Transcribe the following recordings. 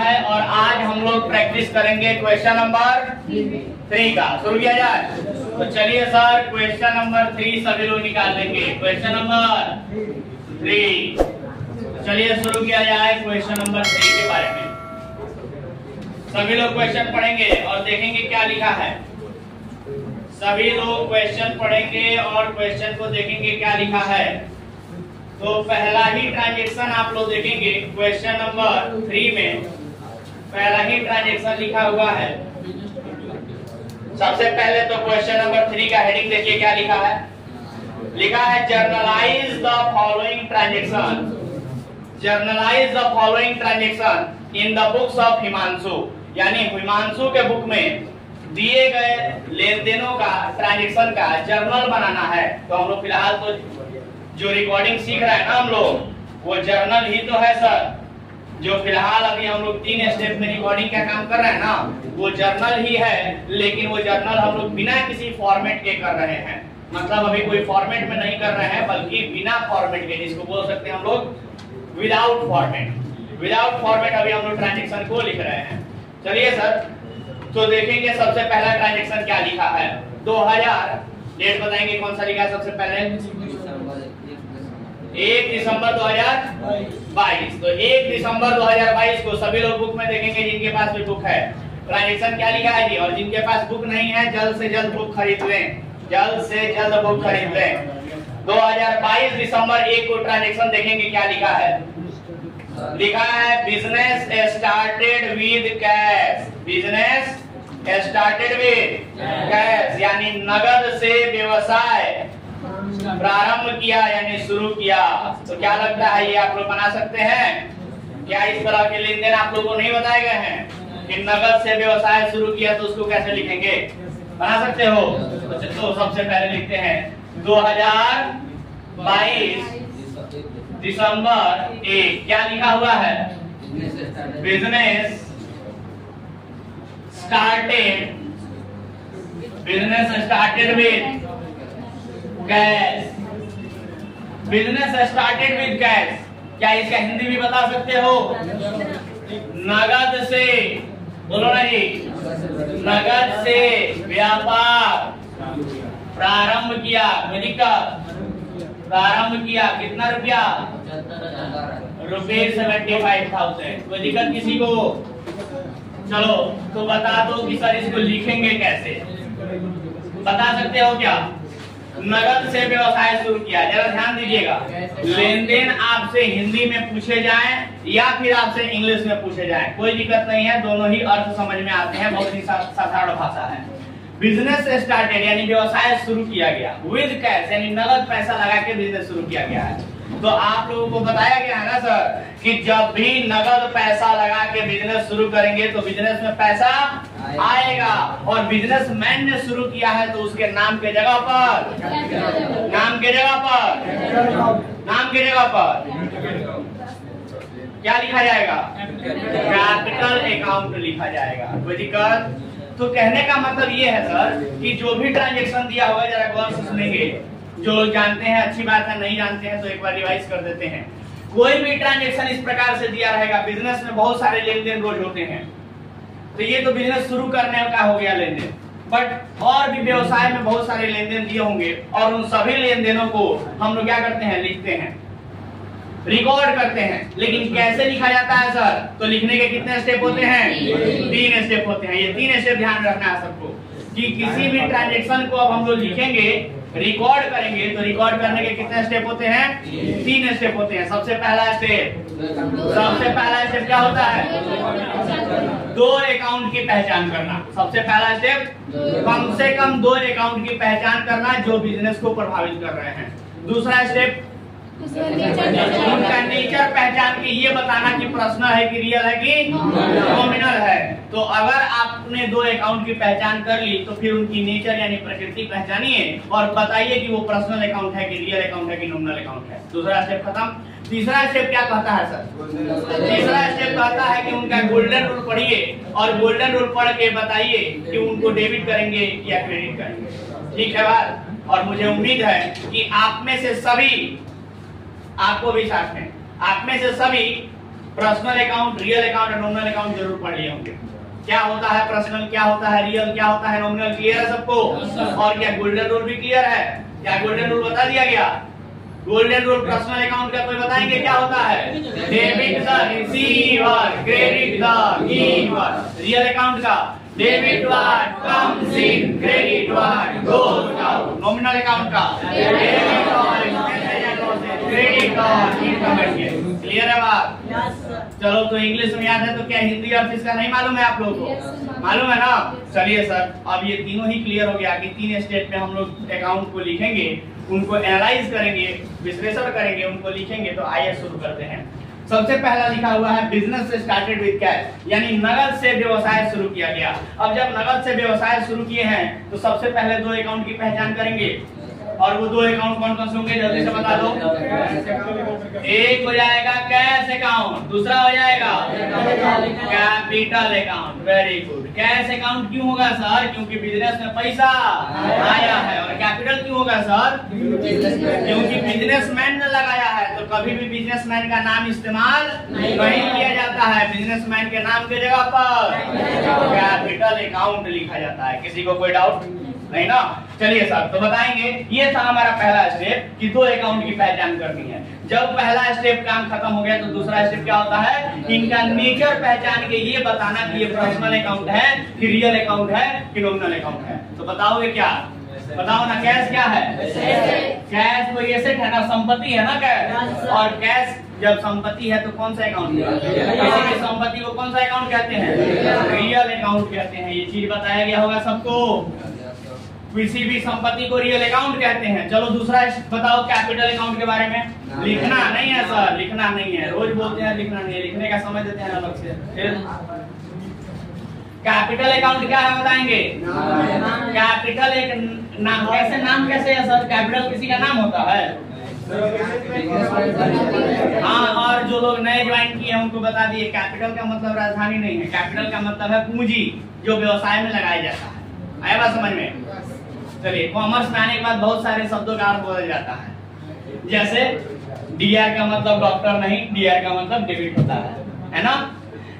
है और आज हम लोग प्रैक्टिस करेंगे क्वेश्चन नंबर 3 का। शुरू किया जाए तो चलिए सर, क्वेश्चन नंबर 3 सभी लोग निकाल लेंगे। क्वेश्चन नंबर 3, चलिए शुरू किया जाए क्वेश्चन नंबर 3 के बारे में। सभी लोग क्वेश्चन पढ़ेंगे और देखेंगे क्या लिखा है। सभी लोग क्वेश्चन पढ़ेंगे और क्वेश्चन को देखेंगे क्या लिखा है। तो पहला ही ट्रांजैक्शन आप लोग देखेंगे क्वेश्चन नंबर 3 में, पहला ही ट्रांजैक्शन लिखा हुआ है। सबसे पहले तो क्वेश्चन नंबर 3 का हेडिंग देखिए क्या लिखा है। लिखा है generalized the following transaction, generalized the following transaction in the books of Himanshu. यानी हिमांशु के बुक में दिए गए लेन देनों का, ट्रांजैक्शन का जर्नल बनाना है। तो हम लोग फिलहाल तो जो रिकॉर्डिंग सीख रहे हैं ना हम लोग, वो जर्नल ही तो है सर। जो फिलहाल अभी हम लोग 3 स्टेप में रिकॉर्डिंग का काम कर रहे हैं ना, वो जर्नल ही है। लेकिन वो जर्नल हम लोग बिना किसी फॉर्मेट के कर रहे हैं। मतलब अभी कोई फॉर्मेट में नहीं कर रहे हैं, बल्कि बिना फॉर्मेट के, जिसको बोल सकते हैं हम लोग विदाउट फॉर्मेट। विदाउट फॉर्मेट अभी हम लोग ट्रांजैक्शन को लिख रहे हैं। चलिए सर, तो देखेंगे सबसे पहला ट्रांजैक्शन क्या लिखा है। 2000, डेट बताएंगे कौन सा लिखा है सबसे पहले। 1 दिसंबर 2022। तो 1 दिसंबर 2022 को सभी लोग बुक में देखेंगे जिनके पास भी बुक है। ट्रांजैक्शन क्या लिखा है जी, और जिनके पास बुक नहीं है जल्द से जल्द बुक खरीद लें, जल्द से जल्द बुक खरीद लें। 2022 दिसंबर 1 को ट्रांजैक्शन देखेंगे क्या लिखा है। लिखा है business started with cash, business started with cash, यानी नगद से व्यवसाय प्रारंभ किया यानी शुरू किया। तो क्या लगता है ये आप लोग बना सकते हैं क्या? इस तरह के लेन देन आप लोगों को नहीं बताए गए हैं कि नगद से व्यवसाय शुरू किया, तो उसको कैसे लिखेंगे? बना सकते हो? तो सबसे पहले लिखते हैं 2022 दिसंबर 1, क्या लिखा हुआ है? Business started, business started with cash, business started with cash. क्या इसका हिंदी भी बता सकते हो? नगद से, बोलो ना जी, नगद से व्यापार प्रारंभ किया। प्रारंभ किया कितना रुपया? ₹75,000। कोई दिक्कत किसी को? चलो तो बता दो कि सर इसको लिखेंगे कैसे, बता सकते हो क्या? नगद से व्यवसाय शुरू किया। जरा ध्यान दीजिएगा, लेन देन आपसे हिंदी में पूछे जाएं या फिर आपसे इंग्लिश में पूछे जाएं, कोई दिक्कत नहीं है, दोनों ही अर्थ समझ में आते हैं, बहुत ही साधारण भाषा है। बिजनेस स्टार्टेड यानी व्यवसाय शुरू किया गया, विद कैश यानी नगद पैसा लगा के बिजनेस शुरू किया गया है। तो आप लोगों को बताया गया है ना सर कि जब भी नगद पैसा लगा के बिजनेस शुरू करेंगे तो बिजनेस में पैसा आएगा। और बिजनेसमैन ने शुरू किया है तो उसके नाम के जगह पर, नाम के जगह पर, नाम के जगह पर क्या लिखा जाएगा? कैपिटल अकाउंट लिखा जाएगा। कोई दिक्कत? तो कहने का मतलब ये है सर कि जो भी ट्रांजैक्शन दिया होगा, जरा गौर से सुनेंगे, जो लोग जानते हैं अच्छी बात है, नहीं जानते हैं तो एक बार रिवाइज कर देते हैं। कोई भी ट्रांजैक्शन इस प्रकार से दिया रहेगा, बिजनेस में बहुत सारे लेन देन रोज होते हैं, तो ये तो बिजनेस शुरू करने का हो गया लेन देन, बट और भी व्यवसाय में बहुत सारे लेन देन दिए होंगे और उन सभी लेन देनों को हम लोग क्या करते हैं? लिखते हैं, रिकॉर्ड करते हैं। लेकिन कैसे लिखा जाता है सर? तो लिखने के कितने स्टेप होते हैं? 3 स्टेप होते हैं। ये 3 स्टेप ध्यान रखना है सबको कि किसी भी ट्रांजैक्शन को अब हम लोग लिखेंगे, रिकॉर्ड करेंगे, तो रिकॉर्ड करने के कितने स्टेप होते हैं? 3 स्टेप होते हैं। सबसे पहला स्टेप क्या होता है? 2 अकाउंट की पहचान करना। सबसे पहला स्टेप कम से कम 2 अकाउंट की पहचान करना जो बिजनेस को प्रभावित कर रहे हैं। दूसरा स्टेप उनका नेचर पहचान के ये बताना कि पर्सनल है कि रियल है कि नॉमिनल है। तो अगर आपने 2 अकाउंट की पहचान कर ली तो फिर उनकी नेचर यानी प्रकृति पहचानिए और बताइए कि वो पर्सनल अकाउंट है कि रियल अकाउंट है कि नॉमिनल अकाउंट है। दूसरा स्टेप खत्म। तीसरा स्टेप क्या कहता है सर? तीसरा स्टेप कहता है कि उनका गोल्डन रूल पढ़िए और गोल्डन रूल पढ़ के बताइए कि उनको डेबिट करेंगे या क्रेडिट करेंगे। ठीक है बात? और मुझे उम्मीद है कि आप में से सभी, आपको भी साथ में, आप में से सभी पर्सनल अकाउंट, रियल अकाउंट और नॉमिनल अकाउंट जरूर पढ़ लिए होंगे। क्या होता है पर्सनल, क्या होता है रियल, क्या होता है नॉमिनल, क्लियर है सबको? और क्या गोल्डन रूल भी क्लियर है? क्या गोल्डन रूल बता दिया गया? गोल्डन रूल पर्सनल अकाउंट का कोई बताएंगे क्या होता है? Debit the receiver, credit the giver. Real account का debit what comes in, credit what goes out. Nominal account का डेबिट क्रेडिट और इनकम। क्लियर है बात? चलो, तो इंग्लिश में याद है तो क्या हिंदी और इसका नहीं मालूम है आप लोगों को? मालूम है ना? चलिए सर, अब ये तीनों ही क्लियर हो गया कि 3 स्टेप में हम लोग अकाउंट को लिखेंगे, उनको एनालाइज करेंगे, विश्लेषण करेंगे, उनको लिखेंगे। तो आइए शुरू करते हैं। सबसे पहला लिखा हुआ है बिजनेस स्टार्टेड विद कैश, यानी नगद से व्यवसाय शुरू किया गया। अब जब नगद से व्यवसाय शुरू किए हैं तो सबसे पहले 2 अकाउंट की पहचान करेंगे। और वो 2 अकाउंट कौन कौन से होंगे जल्दी से बता दो। एक हो जाएगा कैश अकाउंट, दूसरा हो जाएगा capital account. Very good. Cash account क्यों होगा सर? क्योंकि बिजनेस में पैसा आया है। और कैपिटल क्यों होगा सर? क्योंकि बिजनेसमैन ने लगाया है। तो कभी भी बिजनेसमैन का नाम इस्तेमाल नहीं किया जाता है, बिजनेसमैन के नाम की जगह पर कैपिटल अकाउंट लिखा जाता है। किसी को कोई डाउट नहीं ना? चलिए सर, तो बताएंगे। ये था हमारा पहला स्टेप कि 2 अकाउंट की पहचान करनी है। जब पहला स्टेप काम खत्म हो गया तो दूसरा स्टेप क्या होता है? इनका नेचर पहचान के ये बताना कि ये पर्सनल अकाउंट है कि रियल अकाउंट है कि नॉमिनल अकाउंट है। तो बताओगे क्या? बताओ ना। कैश क्या है? कैश कोई एसेट है ना, संपत्ति है ना कैश। और कैश जब संपत्ति है तो कौन सा अकाउंट है? किसी की संपत्ति को कौन सा अकाउंट कहते हैं? रियल अकाउंट कहते हैं। ये चीज बताया गया होगा सबको। किसी भी संपत्ति को रियल अकाउंट कहते हैं। चलो दूसरा बताओ कैपिटल अकाउंट के बारे में। लिखना नहीं है सर, लिखना नहीं है। रोज बोलते हैं लिखना नहीं है, लिखने का समय देते हैं अलग से। कैपिटल अकाउंट क्या है बताएंगे? कैपिटल एक नाम, कैसे नाम कैसे है सर? कैपिटल किसी का नाम होता है? हाँ, और जो लोग नए ज्वाइन किए हैं उनको बता दिए, कैपिटल का मतलब राजधानी नहीं है। कैपिटल का मतलब है पूंजी, जो व्यवसाय में लगाया जाता है। आया बात समझ में? चलिए, कॉमर्स में आने के बाद बहुत सारे शब्दों का अर्थ बदल जाता है। जैसे डीआर का मतलब डॉक्टर नहीं, डीआर का मतलब डेबिट होता है ना?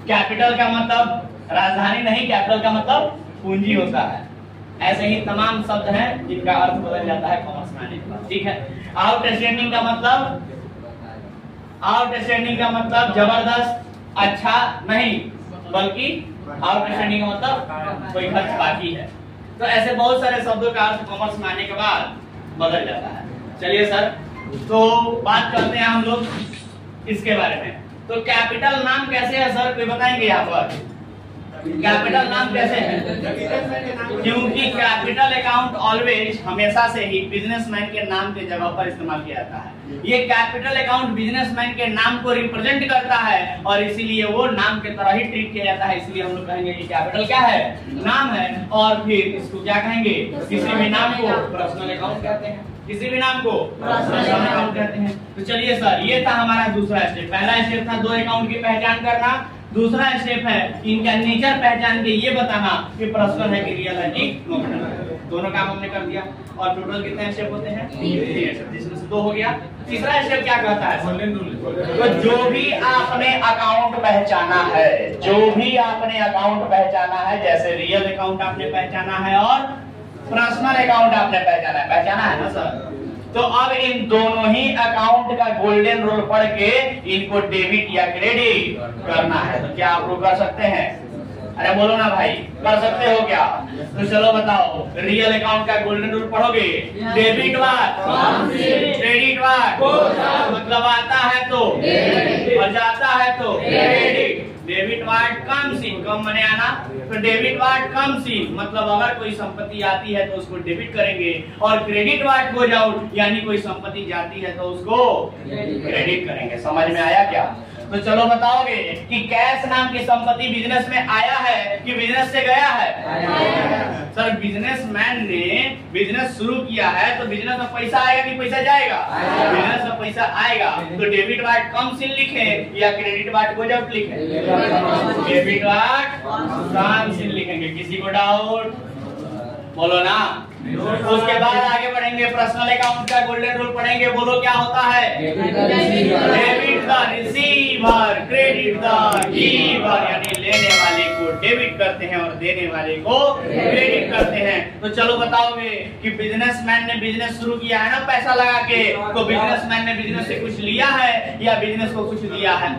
कैपिटल का मतलब राजधानी नहीं, कैपिटल का मतलब पूंजी होता है। ऐसे ही तमाम शब्द हैं जिनका अर्थ बदल जाता है कॉमर्स में आने के बाद। ठीक है। आउटस्टैंडिंग का मतलब, आउटस्टैंडिंग का मतलब जबरदस्त, अच्छा नहीं, बल्कि आउटस्टैंडिंग का मतलब कोई खर्च बाकी है। तो ऐसे बहुत सारे शब्दों का अर्थ कॉमर्स में आने के बाद बदल जाता है। चलिए सर, तो बात करते हैं हम लोग इसके बारे में। तो कैपिटल नाम कैसे है सर, कोई बताएंगे यहाँ पर? कैपिटल नाम कैसे है? क्योंकि कैपिटल अकाउंट ऑलवेज, हमेशा से ही बिजनेसमैन के नाम के जगह पर इस्तेमाल किया जाता है। ये कैपिटल अकाउंट बिजनेसमैन के नाम को रिप्रेजेंट करता है और इसीलिए वो नाम के तरह ही ट्रीट किया जाता है। इसलिए हम लोग कहेंगे कि कैपिटल क्या है? नाम है। और फिर इसको क्या कहेंगे? किसी भी नाम को पर्सनल अकाउंट कहते हैं। किसी भी नाम को पर्सनल अकाउंट कहते हैं। तो चलिए सर, ये था हमारा दूसरा स्टेप। पहला स्टेप था 2 अकाउंट की पहचान करना। दूसरा स्टेप है इनका नेचर पहचान के ये बताना कि पर्सनल है कि रियल है कि नॉमिनल। दोनों काम हमने कर दिया। और टोटल कितने स्टेप होते हैं? 3 स्टेप, जिसमें से 2 हो गया। तीसरा स्टेप क्या कहता है? तो जो भी आपने अकाउंट पहचाना है, जो भी आपने अकाउंट पहचाना है, जैसे रियल अकाउंट आपने पहचाना है और पर्सनल अकाउंट आपने पहचाना है ना सर? तो अब इन दोनों ही अकाउंट का गोल्डन रूल पढ़ के इनको डेबिट या क्रेडिट करना है। तो क्या आप लोग कर सकते हैं? अरे बोलो ना भाई, कर सकते हो क्या? तो चलो बताओ, रियल अकाउंट का गोल्डन रूल पढ़ोगे। डेबिट व्हाट, क्रेडिट व्हाट, मतलब आता है तो और जाता है तो credit. Debit what comes in, come मने आना, तो डेबिट व्हाट कम्स इन मतलब अगर कोई संपत्ति आती है तो उसको डेबिट करेंगे। और क्रेडिट व्हाट गोज आउट यानी कोई संपत्ति जाती है तो उसको क्रेडिट करेंगे। समझ में आया क्या? तो चलो बताओगे कि कैश नाम की संपत्ति बिजनेस में आया है कि बिजनेस से गया है? सर, बिजनेसमैन ने बिजनेस शुरू किया है तो बिजनेस में पैसा आएगा कि पैसा जाएगा? बिजनेस में पैसा आएगा। तो डेबिट व्हाट कम्स इन लिखे या क्रेडिट व्हाट गोज आउट लिखे? डेबिट व्हाट कम्स इन लिखेंगे। किसी को डाउट? बोलो ना। उसके बाद आगे बढ़ेंगे, पर्सनल अकाउंट का गोल्डन रूल पढ़ेंगे। बोलो क्या होता है? Debit the receiver, credit the giver, यानी लेने वाले को डेबिट करते हैं और देने वाले को क्रेडिट करते हैं। तो चलो बताओगे कि बिजनेसमैन ने बिजनेस शुरू किया है ना पैसा लगा के, तो बिजनेसमैन ने बिजनेस से कुछ लिया है या बिजनेस को कुछ दिया है?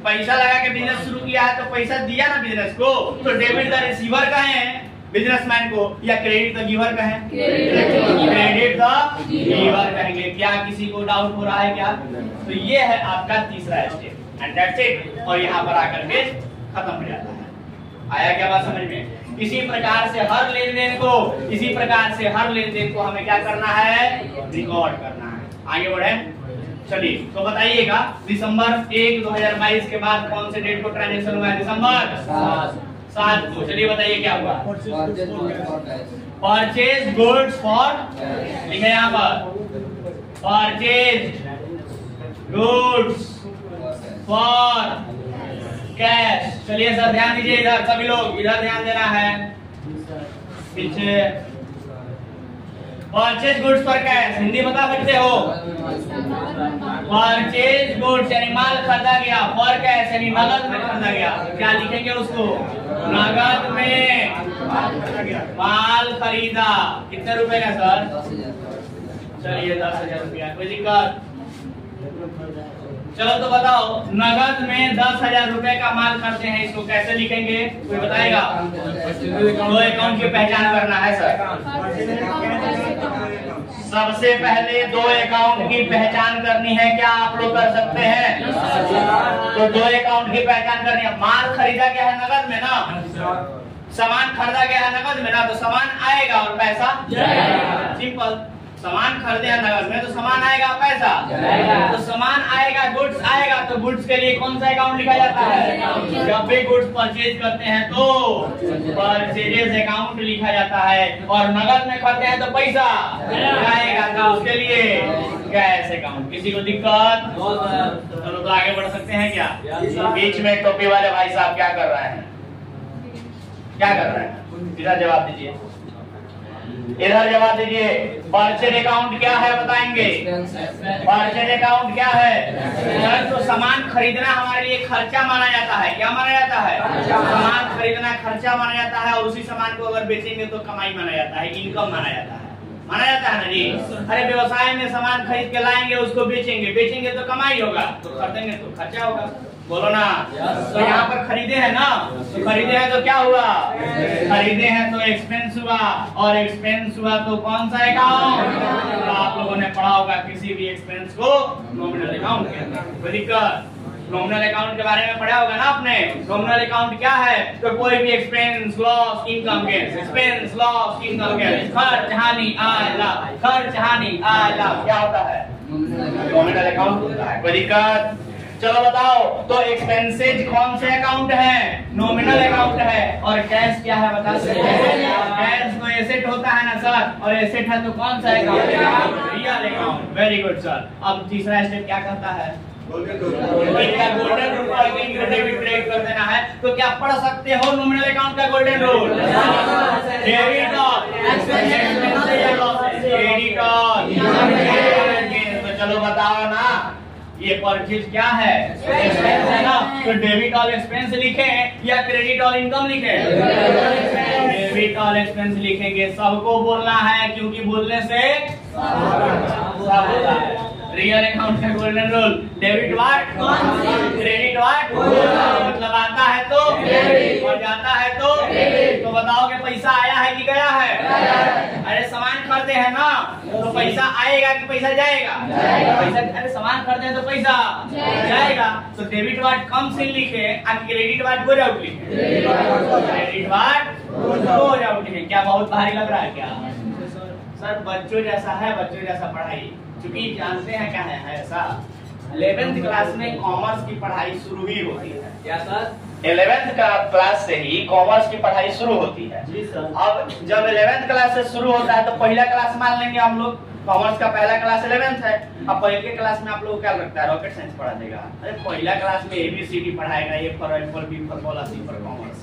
पैसा लगा के बिजनेस शुरू किया है तो पैसा दिया ना बिजनेस को, तो डेबिट द रिसीवर कहें बिजनेसमैन को या क्रेडिट द गिवर कहें? क्रेडिट द गिवर कहेंगे। क्या किसी को डाउट हो रहा है क्या? तो ये है आपका तीसरा स्टेप एंड दैट्स इट। और यहाँ पर आकर के खत्म हो जाता है। आया क्या बात समझ में? इसी प्रकार से हर लेन देन को हमें क्या करना है? रिकॉर्ड करना है। आगे बढ़े, चलिए तो बताइएगा दिसंबर 1 2022 के बाद कौन से डेट को ट्रांजेक्शन हुआ है? दिसंबर 7 को। चलिए बताइए क्या हुआ? परचेज गुड्स फॉर, लिखे यहाँ पर परचेज गुड्स फॉर कैश। चलिए सर ध्यान दीजिए, इधर सभी लोग इधर ध्यान देना है। पीछे purchase goods for cash Hindi बता सकते हो? परचेज गुड्स यानी माल खरीदा गया, फॉर कैश यानी नगद में खरीदा गया। क्या लिखेंगे उसको? नगद में माल खरीदा। कितने रुपए का सर? चलिए 10,000 रुपया। कोई दिक्कत? चलो तो बताओ, नगद में 10,000 रुपए का माल करते हैं, इसको कैसे लिखेंगे? कोई बताएगा? दो अकाउंट की पहचान करना है सर। सबसे पहले दो अकाउंट की पहचान करनी है। क्या आप लोग कर सकते हैं? तो दो अकाउंट की पहचान करनी है। माल खरीदा गया है नगद में ना, सामान खरीदा गया है नगद में ना, तो सामान आएगा और पैसा जाएगा। सिंपल। सामान खरीदे हैं नगद में तो सामान आएगा, पैसा तो सामान आएगा, गुड्स आएगा, तो गुड्स के लिए कौन सा अकाउंट लिखा जाता है? जब भी गुड्स परचेज करते हैं तो परचेजेस अकाउंट लिखा जाता है, और नगद में खरीदते हैं तो पैसा आएगा तो उसके लिए कैश अकाउंट। किसी को दिक्कत? चलो तो आगे बढ़ सकते हैं क्या? बीच में टोपी वाले भाई साहब क्या कर रहे हैं? क्या कर रहे हैं? इधर जवाब दीजिए, इधर जवाब दीजिए। परचेज अकाउंट क्या है बताएंगे? परचेज अकाउंट क्या है? तो सामान खरीदना हमारे लिए खर्चा माना जाता है। क्या माना जाता है? सामान खरीदना खर्चा माना जाता है, और उसी सामान को अगर बेचेंगे तो कमाई माना जाता है, इनकम माना जाता है ना जी। अरे व्यवसाय में सामान खरीद के लाएंगे, उसको बेचेंगे तो कमाई होगा, तो खरीदेंगे तो खर्चा होगा। बोलो ना। तो यहाँ पर खरीदे हैं ना, तो खरीदे हैं तो क्या हुआ? खरीदे हैं तो एक्सपेंस हुआ, और एक्सपेंस हुआ तो कौन सा अकाउंट? तो आप लोगों ने पढ़ा होगा किसी भी एक्सपेंस को नॉमिनल अकाउंट कहते हैं। कोई दिक्कत? नॉमिनल अकाउंट के बारे में पढ़ा होगा ना आपने। नॉमिनल अकाउंट क्या है? तो कोई भी expense, loss, income gain, expense, loss, income gain, खर्च, हानि, आय, लाभ, खर्च, हानि, आय, लाभ, क्या होता है? नॉमिनल अकाउंट होता है। कोई दिक्कत? चलो बताओ, तो एक्सपेंसेज कौन से अकाउंट है? नॉमिनल अकाउंट है। और कैश क्या है बता सकते हैं? कैश तो एसेट होता है ना सर, और एसेट है तो कौन सा account? Real account. Very good sir. अब तीसरा स्टेप क्या करता है? गोल्डन रूल डेबिट क्रेडिट कर देना है। तो क्या पढ़ सकते हो नॉमिनल अकाउंट का गोल्डन रूल? डेबिट तो चलो बताओ ना, ये परचेज क्या है? एक्सपेंस है ना, तो डेबिट और एक्सपेंस लिखे या क्रेडिट और इनकम लिखे? डेबिट और एक्सपेंस लिखेंगे। सबको बोलना है, क्योंकि बोलने से सब होता है। रियल अकाउंट का गोल्डन रूल, डेबिट वाट, क्रेडिट वाट, मतलब आता है तो और जाता है तो बताओगे पैसा आया है कि गया है? अरे सामान खरीदे हैं ना, तो पैसा आएगा कि पैसा जाएगा? पैसा, अरे सामान खरीदे हैं तो पैसा जाएगा। तो डेबिट वाट कम से लिखे, क्रेडिट वाट गोज आउट लिखे। क्रेडिट वाट गोज आउट लिखे। क्या बहुत भारी लग रहा है क्या सर? बच्चों जैसा है, बच्चों जैसा पढ़ाई। क्योंकि जानते हैं क्या है ऐसा, 11th क्लास में कॉमर्स की पढ़ाई शुरू ही होती है। क्या सर? 11th क्लास से ही कॉमर्स की पढ़ाई शुरू होती है। जी सर। अब जब 11th क्लास से शुरू होता है तो पहला क्लास मान लेंगे हम लोग, कॉमर्स का पहला क्लास 11th है। अब पहले क्लास में आप लोग क्या लगता है? रॉकेट साइंस पढ़ा देगा? अरे पहला क्लास में ABCD पढ़ाएगा, A for apple, B for ball, C for commerce.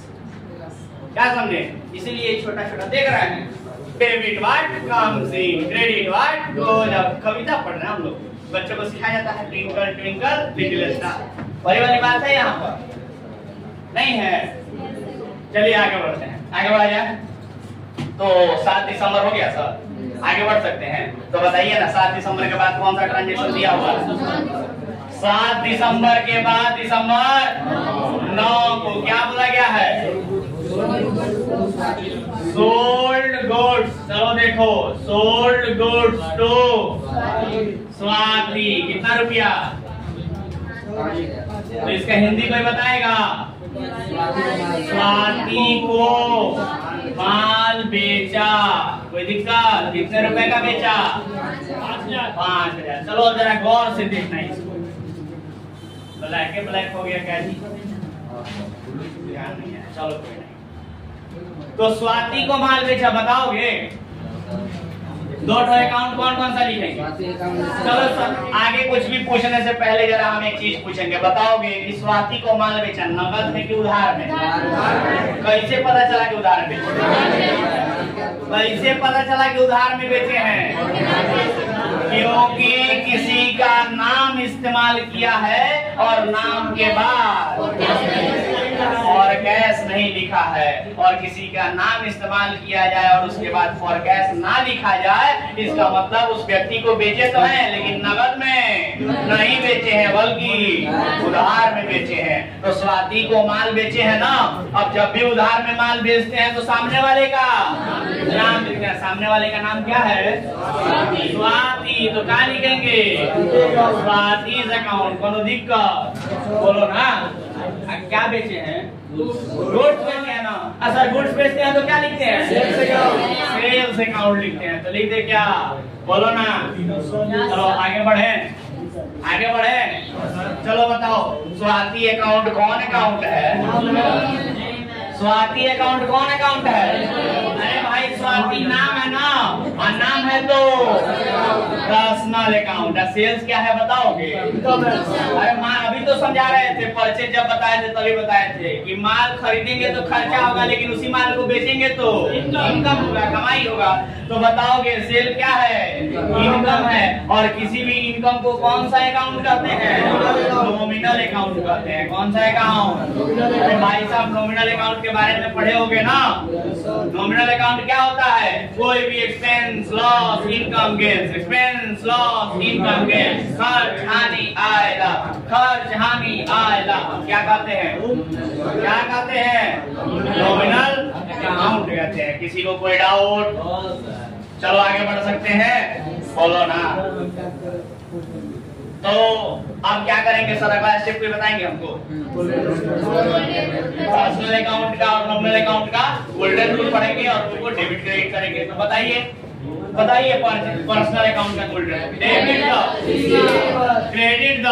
क्या समझे? इसीलिए छोटा छोटा देख रहे हैं। Debit what comes in, credit what goes out. कविता पढ़ रहे हैं हम लोग, बच्चों को सिखाया जाता है ट्विंकल ट्विंकल लिटिल स्टार। वही वाली बात है यहाँ पर, नहीं है? चलिए आगे बढ़ते हैं, आगे बढ़ा जाए। तो 7 दिसंबर हो गया सर, आगे बढ़ सकते हैं। तो बताइए ना 7 दिसंबर के बाद कौन सा ट्रांजेक्शन दिया हुआ? 7 दिसंबर के बाद दिसंबर 9 को क्या बोला गया है? Sold goods. चलो देखो, सोल्ड गुड्स टू स्वाति, कितना रुपया? तो इसका हिंदी कोई बताएगा? स्वाति को माल बेचा। कोई दिक्कत? कितने रुपए का बेचा? 5,000। चलो जरा गौर से देखना इसको। ब्लैक के ब्लैक हो गया क्या जी? ध्यान नहीं है, चलो कोई नहीं। तो स्वाति को माल बेचा, बताओगे? 2 अकाउंट कौन कौन सा लिखेंगे? चलो सर, आगे कुछ भी पूछने से पहले जरा हम एक चीज पूछेंगे, बताओगे कि स्वाति को माल बेचा नगद में कि उधार में? कैसे पता चला कि उधार में? कैसे पता चला कि उधार में बेचे हैं? क्योंकि किसी का नाम इस्तेमाल किया है और नाम के बाद फॉर कैश नहीं लिखा है, और किसी का नाम इस्तेमाल किया जाए और उसके बाद फॉर कैश ना लिखा जाए, इसका मतलब उस व्यक्ति को बेचे तो हैं लेकिन नगद में नहीं बेचे हैं बल्कि उधार में बेचे हैं। तो स्वाति को माल बेचे हैं ना। अब जब भी उधार में माल बेचते हैं तो सामने वाले का नाम लिखते हैं। सामने वाले का नाम क्या है? स्वाति। तो क्या लिखेंगे? स्वाति अकाउंट। कोनो दिक्कत? बोलो ना। क्या बेचे हैं? गुड्स बेचते हैं ना। सर गुड्स बेचते हैं तो क्या लिखते हैं? सेल्स अकाउंट लिखते हैं। तो लिखते क्या? बोलो ना। चलो आगे बढ़े, आगे बढ़े। चलो बताओ, स्वाति अकाउंट कौन अकाउंट है? स्वाति अकाउंट कौन अकाउंट है? अरे भाई स्वाति नाम है ना, और नाम है तो पर्सनल अकाउंट। सेल्स क्या है बताओगे? अरे माँ अभी तो समझा रहे थे, परचेज जब बताए थे तभी बताए थे कि माल खरीदेंगे तो खर्चा होगा, लेकिन उसी माल को बेचेंगे तो इनकम होगा, कमाई होगा। तो बताओगे सेल क्या है? इनकम है। और किसी भी इनकम को कौन सा अकाउंट कहते हैं? नॉमिनल अकाउंट कहते हैं। कौन सा अकाउंट? भाई साहब नॉमिनल अकाउंट के बारे में पढ़े होगे ना। नॉमिनल अकाउंट क्या होता है? कोई भी expense loss income gains, expense loss income gains, खर्च हानि आय लाभ, खर्च हानि आय लाभ क्या कहते हैं? क्या कहते हैं? नॉमिनल अकाउंट कहते हैं। किसी को कोई डाउट? चलो आगे बढ़ सकते हैं, बोलो ना। तो अब क्या करेंगे सर? अगला स्टेप कोई बताएंगे हमको? पर्सनल अकाउंट का और नॉमिनल अकाउंट का गोल्डन रूल पढ़ेंगे और उनको डेबिट क्रेडिट करेंगे। तो बताइए, बताइए पर्सनल अकाउंट का golden. Debit the, credit the,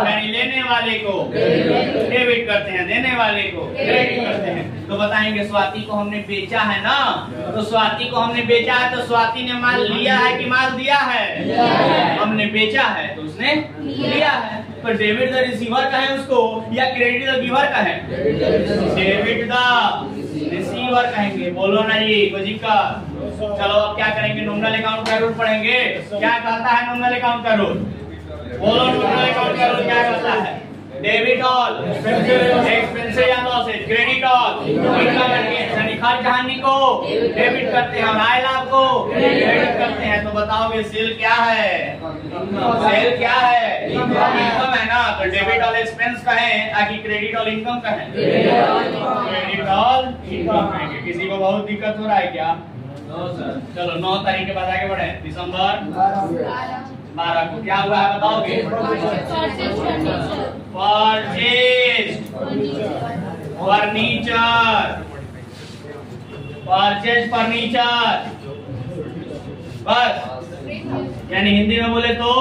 यानी लेने वाले को डेबिट करते हैं, देने वाले को क्रेडिट करते हैं। तो बताएंगे स्वाति को हमने बेचा है ना, तो स्वाति को हमने बेचा है तो स्वाति ने माल लिया है कि माल दिया है? हमने बेचा है तो उसने लिया है। तो डेबिट द रिसीवर कहें उसको या क्रेडिट द गिवर कहें? डेबिट द रिसीवर कहेंगे। बोलो ना जी, कोई दिक्कत? चलो अब क्या करेंगे? नॉमिनल अकाउंट का रूल पढ़ेंगे। क्या कहता है नॉमिनल अकाउंट का रूल? बोलो नॉमिनल अकाउंट का रूल क्या कहता है? डेबिट ऑल एक्सपेंसेस या losses, credit all income and gains, यानी खर्च हानि को डेबिट करते हैं और आय लाभ को क्रेडिट करते हैं। तो बताओगे सेल क्या है? सेल क्या है? इनकम है ना। तो डेबिट ऑल एक्सपेंस कहें ताकि क्रेडिट ऑल इनकम कहें? क्रेडिट ऑल इनकम कहेंगे। किसी को बहुत दिक्कत हो रहा है क्या? चलो 9 तारीख के बाद आगे बढ़े। दिसंबर 12 को क्या हुआ है बताओगे? परचेज फर्नीचर, परचेज फर्नीचर, बस। यानी हिंदी में बोले तो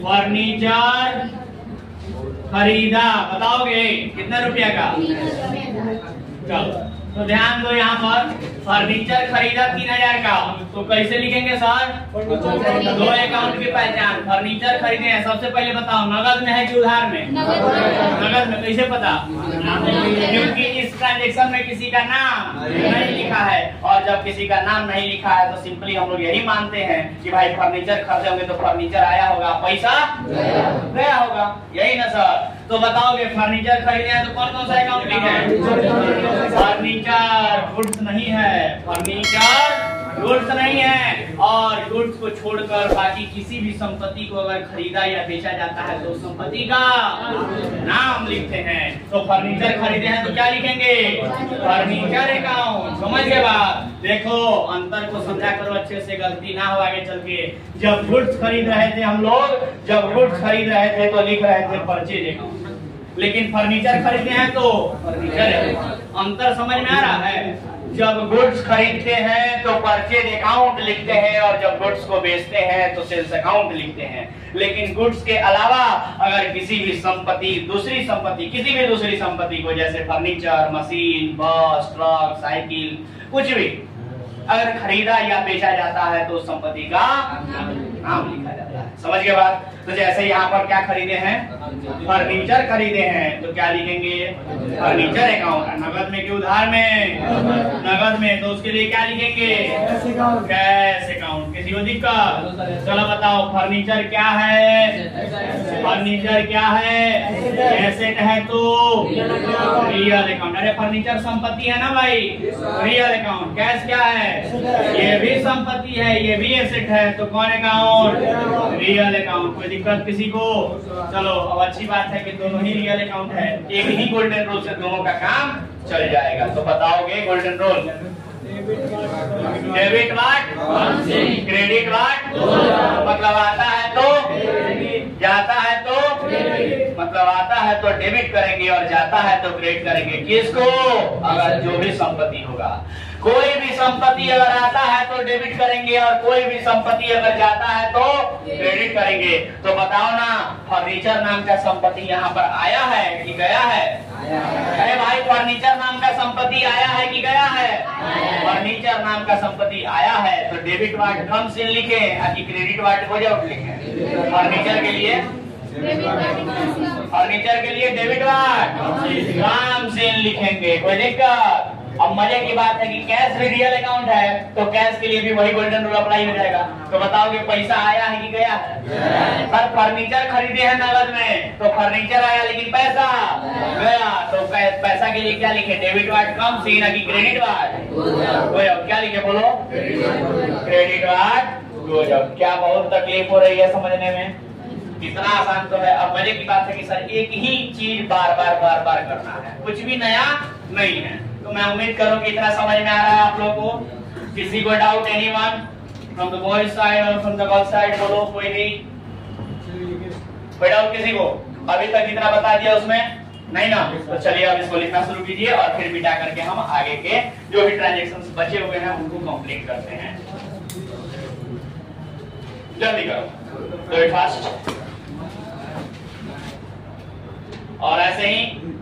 फर्नीचर खरीदा। बताओगे कितने रुपया का? चलो तो ध्यान दो, यहाँ पर फर्नीचर खरीदा 3,000 का। तो कैसे लिखेंगे सर? 2 अकाउंट की पहचान। फर्नीचर खरीदे हैं, सबसे पहले बताओ नगद में है कि उधार में? नगद में। कैसे पता? क्योंकि इस ट्रांजैक्शन में किसी का नाम नहीं लिखा है, और जब किसी का नाम नहीं लिखा है तो सिंपली हम लोग यही मानते हैं कि भाई फर्नीचर खरीदे होंगे तो फर्नीचर आया होगा, पैसा गया होगा, यही ना सर। तो बताओगे फर्नीचर खरीदे हैं तो कौन कौन सा अकाउंट लिखे? फर्नीचर गुड्स नहीं है, फर्नीचर गुड्स नहीं है, और गुड्स को छोड़कर बाकी किसी भी संपत्ति को अगर खरीदा या बेचा जाता है तो संपत्ति का नाम लिखते हैं। तो फर्नीचर खरीदे हैं तो क्या लिखेंगे? Furniture account. समझ गए बात? देखो अंतर को समझा करो अच्छे से, गलती ना हो आगे चल के। जब गुड्स खरीद रहे थे हम लोग, जब गुड्स खरीद रहे थे तो लिख रहे थे परचेज अकाउंट, लेकिन फर्नीचर खरीदे हैं तो फर्नीचर अकाउंट। अंतर समझ में आ रहा है? जब गुड्स खरीदते हैं तो परचेज अकाउंट लिखते हैं, और जब गुड्स को बेचते हैं तो सेल्स अकाउंट लिखते हैं। लेकिन गुड्स के अलावा अगर किसी भी संपत्ति, दूसरी संपत्ति, किसी भी दूसरी संपत्ति को, जैसे फर्नीचर, मशीन, बस, ट्रक, साइकिल, कुछ भी अगर खरीदा या बेचा जाता है तो संपत्ति का नाम लिखा जाता है। समझ गए बात? तो जैसे यहाँ पर क्या खरीदे हैं? फर्नीचर खरीदे हैं तो क्या लिखेंगे? Furniture account. नगद में कि उधार में? नगद में, तो उसके लिए क्या लिखेंगे? Cash account. किसी को दिक्कत? चलो बताओ फर्नीचर क्या है? फर्नीचर क्या है? एसेट है तो रियल अकाउंट। अरे फर्नीचर संपत्ति है ना भाई, रियल अकाउंट। कैश क्या है? ये भी संपत्ति है, ये भी एसेट है, तो कौन अकाउंट? Real account. कोई दिक्कत किसी को? चलो अब अच्छी बात है कि दोनों ही रियल अकाउंट है, एक ही गोल्डन रूल से दोनों का काम चल जाएगा। तो बताओगे गोल्डन रूल? डेबिट वाट, क्रेडिट वाट, मतलब आता है तो जाता है तो, मतलब आता है तो डेबिट करेंगे और जाता है तो क्रेडिट करेंगे। किसको? अगर जो भी संपत्ति होगा, कोई भी संपत्ति अगर आता है तो डेबिट करेंगे और कोई भी संपत्ति अगर जाता है तो क्रेडिट करेंगे। तो बताओ ना, फर्नीचर नाम का संपत्ति यहाँ पर आया है कि गया है? अरे भाई फर्नीचर नाम का संपत्ति आया है कि गया है? फर्नीचर नाम का संपत्ति आया है तो डेबिट वाट कम से लिखे कि क्रेडिट वाट विदाउट लिखे। फर्नीचर के लिए, फर्नीचर के लिए डेबिट वाट कम से लिखेंगे। कोई दिक्कत? अब मजे की बात है कि कैश भी रियल अकाउंट है तो कैश के लिए भी वही गोल्डन रूल अप्लाई हो जाएगा। तो बताओगे पैसा आया है कि गया है? सर फर्नीचर खरीदे हैं नगद में तो फर्नीचर आया लेकिन पैसा गया, तो पैसा के लिए क्या लिखे? डेबिट वाट कम से ना कि क्रेडिट वाट? क्या लिखे बोलो? क्रेडिट वाट। क्या बहुत तकलीफ हो रही है समझने में? इतना आसान तो है। अब मजे की बात है कि सर एक ही चीज बार बार करना है, कुछ भी नया नहीं है। तो मैं उम्मीद करूं कि इतना समझ में आ रहा है आप लोगों को। किसी को doubt? Anyone from the boys side और फ्रॉम द गर्ल्स साइड? बोलो कोई नहीं? कोई डाउट किसी को? अभी तक जितना बता दिया उसमें नहीं ना? तो चलिए अब इसको लिखना शुरू कीजिए और फिर मिटा करके हम आगे के जो भी ट्रांजैक्शंस बचे हुए हैं उनको कंप्लीट करते हैं। जल्दी करो, डू इट फास्ट। और ऐसे ही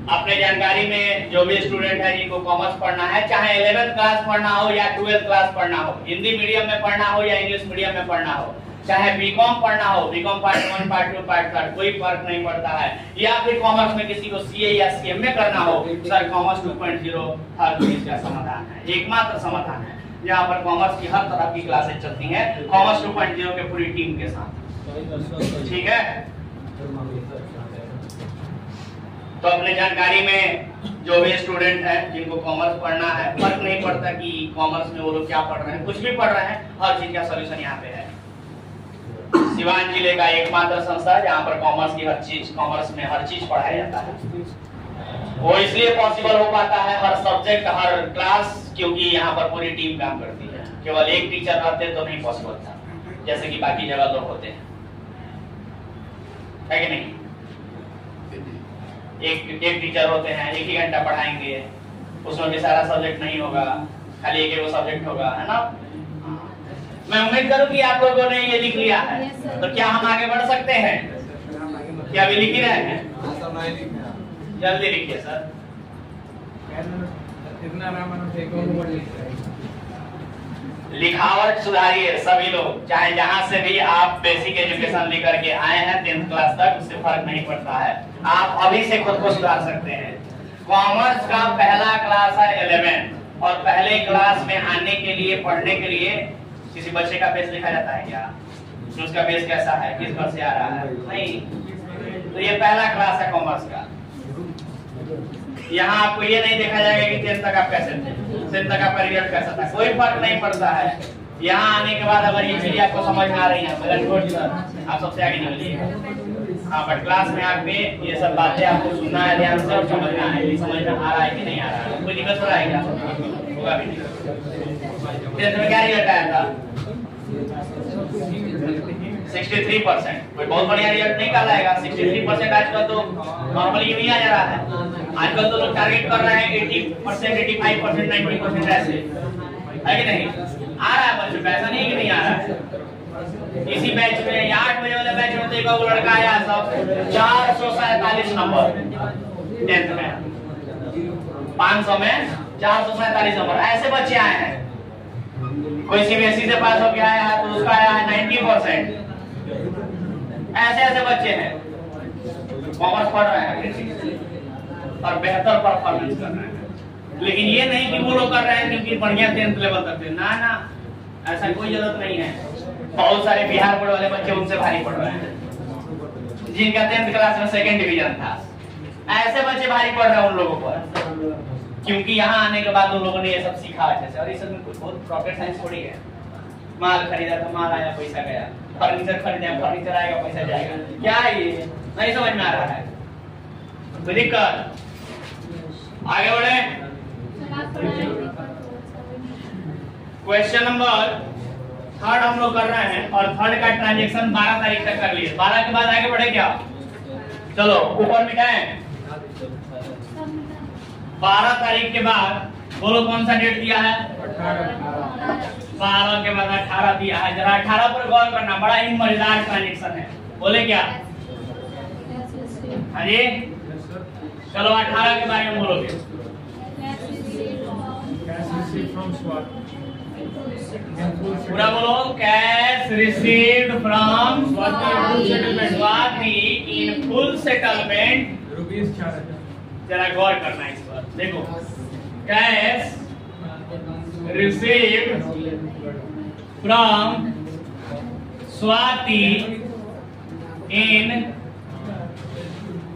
अपने जानकारी में जो भी स्टूडेंट है जिनको कॉमर्स पढ़ना है, चाहे 11th क्लास पढ़ना हो या 12th क्लास पढ़ना हो, हिंदी मीडियम में पढ़ना हो या इंग्लिश मीडियम में पढ़ना हो, चाहे बीकॉम पढ़ना हो, बीकॉम पार्ट 1, पार्ट 2, पार्ट 3, कोई फर्क नहीं पड़ता है, या फिर कॉमर्स में किसी को सीए या सीएमए करना हो, सर कॉमर्स 2.0 हर चीज का समाधान है, एकमात्र समाधान है जहाँ पर कॉमर्स की हर तरह की क्लासेस चलती हैं कॉमर्स 2.0 के पूरी टीम के साथ। ठीक है? तो अपने जानकारी में जो भी स्टूडेंट हैं जिनको कॉमर्स पढ़ना है, फर्क नहीं पड़ता कि कॉमर्स में वो लोग क्या पढ़ रहे हैं, कुछ भी पढ़ रहे हैं, हर चीज का सॉल्यूशन यहाँ पे है। सिवान जिले का एकमात्र संस्था जहाँ पर कॉमर्स की हर चीज, कॉमर्स में हर चीज पढ़ाया जाता है। वो इसलिए पॉसिबल हो पाता है, हर सब्जेक्ट, हर क्लास, क्योंकि यहाँ पर पूरी टीम काम करती है। केवल एक टीचर रहते तो नहीं पॉसिबल था, जैसे कि बाकी जगह लोग होते हैं, है कि नहीं? एक टीचर होते हैं, एक ही घंटा पढ़ाएंगे, उसमें भी सारा सब्जेक्ट नहीं होगा, खाली एक वो सब्जेक्ट होगा, है ना? मैं उम्मीद करूं कि आप लोगों ने ये लिख लिया है। तो क्या हम आगे बढ़ सकते हैं? क्या अभी लिख ही रहे हैं? जल्दी लिखिए सर। लिखावट सुधारिए सभी लोग, चाहे जहां से भी आप बेसिक एजुकेशन लेकर के आए हैं 10th क्लास तक, उससे फर्क नहीं पड़ता है। आप अभी से खुद को सुधार सकते हैं। कॉमर्स का पहला क्लास है 11 और पहले क्लास में आने के लिए पढ़ने के लिए किसी बच्चे का बेस लिखा जाता है क्या? उसका बेस कैसा है, किस घर से आ रहा है? नहीं। तो ये पहला क्लास है कॉमर्स का। यहाँ आपको ये नहीं देखा जाएगा कि 10th तक आप कैसे थे, 10th तक आपका रिजल्ट कैसा था, कोई फर्क नहीं पड़ता है। यहाँ आने के बाद अगर ये चीजें आपको समझ में आ रही है मगर गुड सर, आप सबसे आगे निकलिए। हाँ, बट क्लास में आके ये सब बातें आपको सुनना है ध्यान से और समझना है। समझ में आ रहा है कि नहीं आ रहा है? कोई दिक्कत हो रहा है क्या? होगा भी नहीं। 10th में क्या रिजल्ट आया था? 63%। कोई बहुत बढ़िया रिजल्ट नहीं कहलाएगा। 63% आजकल तो नॉर्मली नहीं आ जा रहा है। आजकल तो लोग टारगेट कर रहे हैं 80%, 85%, 90% ऐसे, है कि नहीं? आ रहा है बच्चों, ऐसा नहीं कि नहीं आ रहा है। इसी बैच में 8 बजे वाले बैच में तो एक लड़का आया सब 447 नंबर 10th में, 500 में 447 नंबर। ऐसे बच्चे आए हैं। कोई सीबीएसई से पास होकर आया है तो उसका आया है 90%। ऐसे ऐसे बच्चे हैं कॉमर्स पढ़ रहे हैं और बेहतर परफॉर्मेंस कर रहे हैं। लेकिन ये नहीं कि वो लोग कर रहे हैं क्योंकि बढ़िया 10th लेवल तक थे। ना ना, ऐसा कोई जरूरत नहीं है। बहुत सारे बिहार बोर्ड वाले बच्चे उनसे भारी पढ़ रहे हैं जिनका 10th क्लास में 2nd डिवीजन था। ऐसे बच्चे भारी पढ़ रहे हैं उन लोगों पर, क्योंकि यहाँ आने के बाद उन लोगों ने ये सब सीखा अच्छे से। और इस सब में कुछ बहुत रॉकेट साइंस थोड़ी है। माल खरीदा तो माल आया, पैसा गया। फर्नीचर खरीदा, फर्नीचर आएगा, पैसा जाएगा। क्या है ये? नहीं समझ में आ रहा है? कोई दिक्कत? आगे बढ़े। क्वेश्चन नंबर 3 हम लोग कर रहे हैं और 3 का ट्रांजैक्शन 12 तारीख तक कर लिए। 12 के बाद आगे बढ़े क्या? चलो ऊपर मिटाएं। 12 तारीख के बाद बोलो कौन सा डेट दिया है? 12 के बाद 18 दिया है। जरा 18 पर गौर करना, बड़ा ही मजेदार ट्रांजैक्शन है। बोले क्या? हाँ जी, चलो 18 के बारे में बोलोगे। पूरा बोलो। Cash received from Swati in full settlement rupees 4000। जरा गौर करना इस पर। देखो, cash received from Swati in